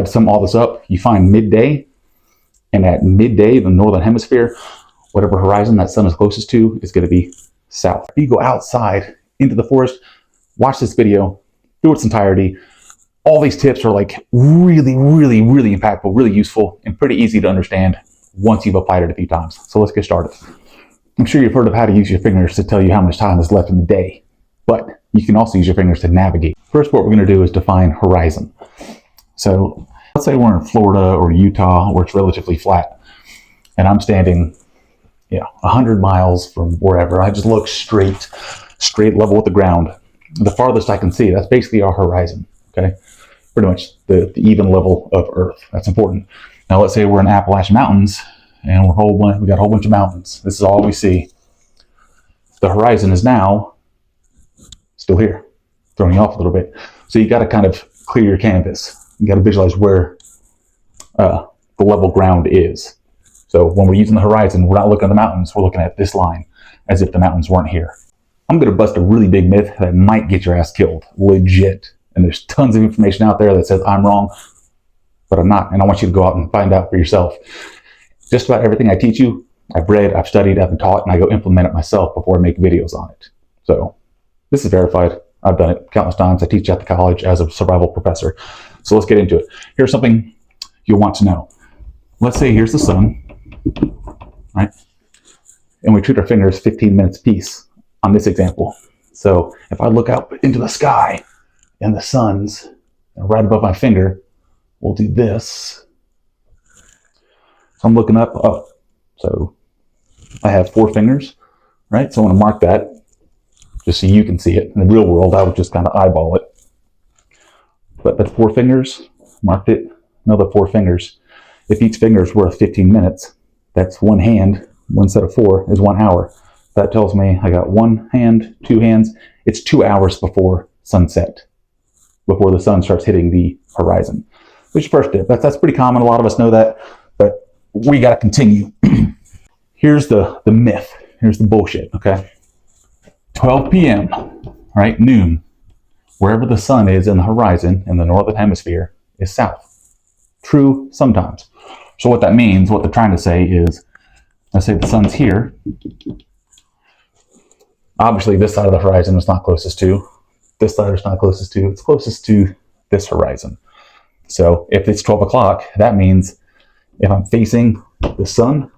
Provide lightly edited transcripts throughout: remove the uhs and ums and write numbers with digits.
decide to sum all this up, you find midday, and at midday, the northern hemisphere, whatever horizon that sun is closest to is going to be south. If you go outside into the forest, watch this video through its entirety. All these tips are like really, really, really impactful, really useful, and pretty easy to understand once you've applied it a few times. So let's get started. I'm sure you've heard of how to use your fingers to tell you how much time is left in the day, but you can also use your fingers to navigate. First, what we're going to do is define horizon. So let's say we're in Florida or Utah where it's relatively flat, and I'm standing 100 miles from wherever. I just look straight level with the ground. The farthest I can see, that's basically our horizon, okay? Pretty much the even level of Earth. That's important. Now let's say we're in Appalachian Mountains and we got a whole bunch of mountains. This is all we see. The horizon is now still here, throwing you off a little bit. So you got to kind of clear your canvas. You got to visualize where the level ground is. So when we're using the horizon, we're not looking at the mountains. We're looking at this line as if the mountains weren't here. I'm going to bust a really big myth that might get your ass killed. Legit. And there's tons of information out there that says I'm wrong, but I'm not. And I want you to go out and find out for yourself. Just about everything I teach you, I've read, I've studied, I've been taught, and I go implement it myself before I make videos on it. So this is verified. I've done it countless times. I teach at the college as a survival professor. So let's get into it. Here's something you'll want to know. Let's say here's the sun, right? And we treat our fingers 15 minutes apiece on this example. So if I look out into the sky and the sun's right above my finger, we'll do this. So I'm looking up. So I have 4 fingers, right? So I want to mark that just so you can see it. In the real world, I would just kind of eyeball it. But that's 4 fingers, marked it, another 4 fingers. If each finger is worth 15 minutes, that's 1 hand. 1 set of 4 is 1 hour. That tells me I got 1 hand, 2 hands. It's 2 hours before sunset, before the sun starts hitting the horizon. Which is first tip. That's pretty common. A lot of us know that, but we got to continue. Here's the myth. Here's the bullshit, okay? 12 p.m., right, noon, wherever the sun is in the horizon in the northern hemisphere is south. True sometimes. So what that means, what they're trying to say is, let's say the sun's here. Obviously, this side of the horizon is not closest to. This side is not closest to. It's closest to this horizon. So if it's 12 o'clock, that means if I'm facing the sun,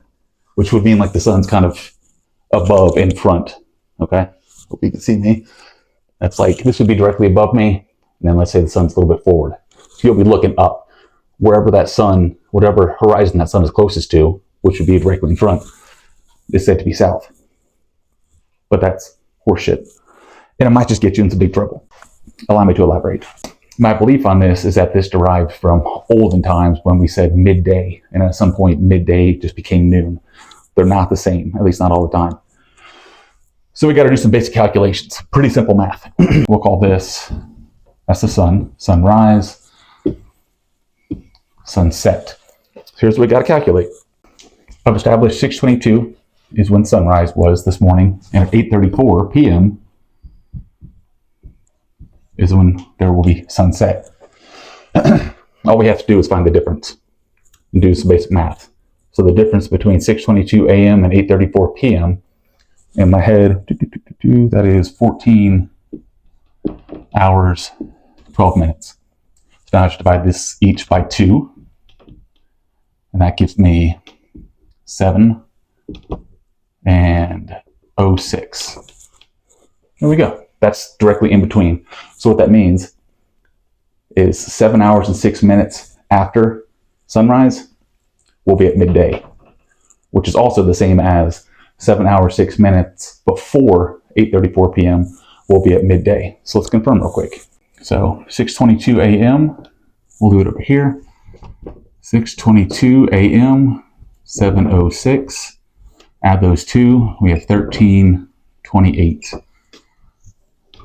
which would mean like the sun's kind of above in front, okay? Hope you can see me. That's like, this would be directly above me. And then let's say the sun's a little bit forward. So you'll be looking up. Wherever that sun, whatever horizon that sun is closest to, which would be directly in front, is said to be south. But that's horseshit. And it might just get you into big trouble. Allow me to elaborate. My belief on this is that this derived from olden times when we said midday. And at some point, midday just became noon. They're not the same, at least not all the time. So we got to do some basic calculations. Pretty simple math. We'll call this, that's the sun, sunrise, sunset. So here's what we got to calculate. I've established 6:22 is when sunrise was this morning, and at 8:34 p.m. is when there will be sunset. All we have to do is find the difference and do some basic math. So the difference between 6:22 a.m. and 8:34 p.m. in my head, that is 14 hours, 12 minutes. So now I should divide this each by 2. And that gives me 7 and 06. There we go. That's directly in between. So what that means is 7 hours and 6 minutes after sunrise, we'll be at midday, which is also the same as 7 hours, 6 minutes before 8:34 p.m. we'll be at midday. So let's confirm real quick. So 6:22 a.m. we'll do it over here. 6:22 a.m. 7:06. Add those 2, we have 13:28.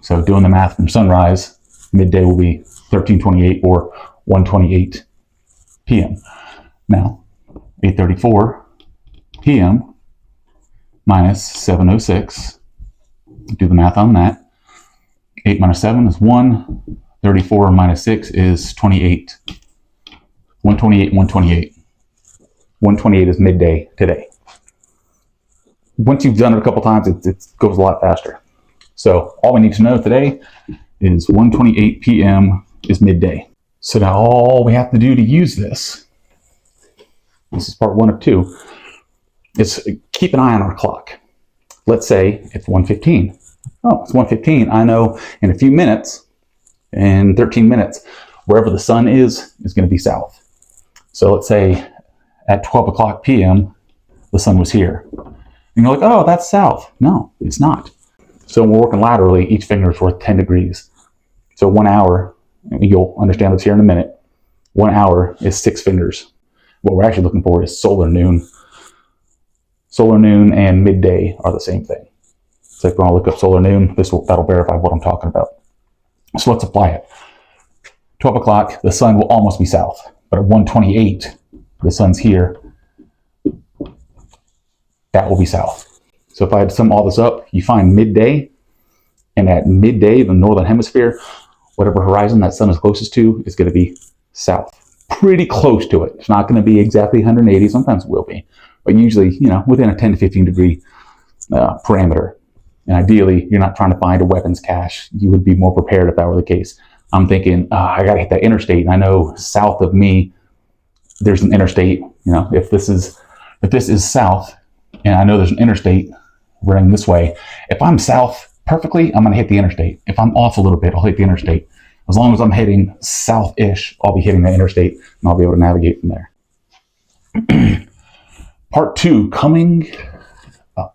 So doing the math from sunrise, midday will be 13:28 or 1:28 p.m. Now 8:34 p.m. minus 7:06. Do the math on that. 8 minus 7 is 1. 34 minus 6 is 28. 128, 128. 128 is midday today. Once you've done it a couple times, it goes a lot faster. So all we need to know today is 1:28 p.m. is midday. So now all we have to do to use this is part 1 of 2, is keep an eye on our clock. Let's say it's 1:15. Oh, it's 1:15. I know in a few minutes, in 13 minutes, wherever the sun is going to be south. So let's say at 12 o'clock p.m., the sun was here. And you're like, oh, that's south. No, it's not. So when we're working laterally, each finger is worth 10 degrees. So 1 hour, you'll understand this here in a minute, 1 hour is 6 fingers. What we're actually looking for is solar noon. Solar noon and midday are the same thing. So if I look up solar noon, that'll verify what I'm talking about. So let's apply it. 12 o'clock, the sun will almost be south. But at 1:28, the sun's here. That will be south. So if I had to sum all this up, you find midday, and at midday, the northern hemisphere, whatever horizon that sun is closest to is going to be south. Pretty close to it. It's not going to be exactly 180. Sometimes it will be, but usually, within a 10 to 15 degree parameter. And ideally, you're not trying to find a weapons cache. You would be more prepared if that were the case. I'm thinking, I got to hit that interstate, and I know south of me, there's an interstate. If this is south, and I know there's an interstate running this way, if I'm south perfectly, I'm going to hit the interstate. If I'm off a little bit, I'll hit the interstate. As long as I'm heading south-ish, I'll be hitting the interstate, and I'll be able to navigate from there. Part 2 coming up.